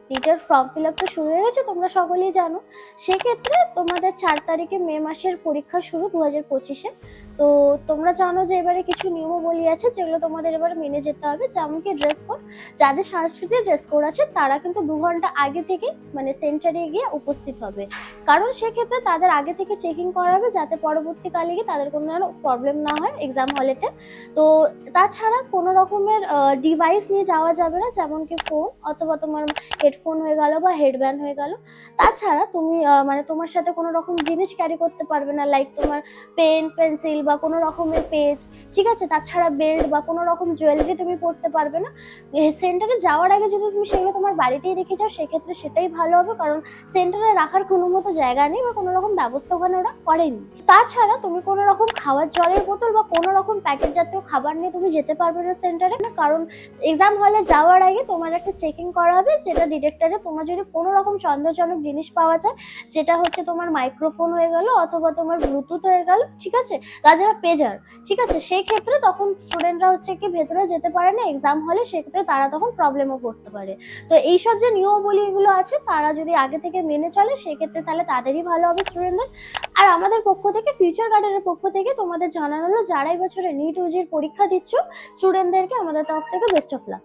নিটের form fill up তো শুরু হয়ে গেছে, তোমরা সকলেই জানো। সেক্ষেত্রে তোমাদের 4 তারিখে মে মাসের পরীক্ষা শুরু 2025-এ। তো তোমরা জানো যে এবারে কিছু নিয়মাবলী আছে যেগুলো তোমাদের এবারে মেনে যেতে হবে, যেমন কি ড্রেস কোড। যাদের সাংস্কৃতিক ড্রেস কোড আছে তারা কিন্তু 2 ঘন্টা আগে থেকে মানে সেন্টারে গিয়ে উপস্থিত হবে, কারণ সেক্ষেত্রে তাদের আগে থেকে চেকিং করা হবে যাতে পরবর্তীকালে গিয়ে তাদের কোনো প্রবলেম না হয় এক্সাম হলেতে। তো তাছাড়া কোনো রকমের ডিভাইস নিয়ে যাওয়া যাবে না, যেমন কি ফোন অথবা তোমার হেডফোন হয়ে গেল বা হেডব্যান্ড হয়ে গেল। তাছাড়া তুমি মানে তোমার সাথে কোনো রকম জিনিস ক্যারি করতে পারবে না, লাইক তোমার পেন পেন্সিল বা কোনো রকমের পেজ, ঠিক আছে। তাছাড়া বেল্ট বা কোনো রকম জুয়েলারি তুমি পরতে পারবে না। সেন্টারে যাওয়ার আগে যদি তুমি সেগুলো তোমার বাড়িতেই রেখে যাও সেক্ষেত্রে সেটাই ভালো হবে, কারণ সেন্টারে রাখার কোনো মতো জায়গা নেই বা কোনো রকম ব্যবস্থা ওখানে ওরা করেনি। তাছাড়া তুমি কোনো রকম খাওয়ার জলের বোতল বা কোনো রকম প্যাকেট জাতীয় খাবার নিয়ে তুমি যেতে পারবে না সেন্টারে, কারণ এক্সাম হলে যাওয়ার আগে তোমার একটা চেকিং করা হবে, যেটা ডিটেক্টরে তোমার যদি কোনো রকম সন্দেহজনক জিনিস পাওয়া যায়, যেটা হচ্ছে তোমার মাইক্রোফোন হয়ে গেল অথবা তোমার ব্লুটুথ হয়ে গেল, ঠিক আছে, তাছাড়া পেজার, ঠিক আছে, সেই ক্ষেত্রে তখন স্টুডেন্টরা হচ্ছে কি ভেতরে যেতে পারে না এক্সাম হলে, সেক্ষেত্রে তারা তখন প্রবলেমও করতে পারে। তো এইসব যে নিয়মাবলী এগুলো আছে তারা যদি আগে থেকে মেনে চলে সেক্ষেত্রে তাহলে তাদেরই ভালো হবে স্টুডেন্টদের। আর আমাদের পক্ষ থেকে, ফিউচার গার্ডেনের পক্ষ থেকে তোমাদের জানানো হলো যারা এই বছরে নিট ইউজির পরীক্ষা দিচ্ছ স্টুডেন্টদেরকে আমাদের তরফ থেকে বেস্ট অফ লাক।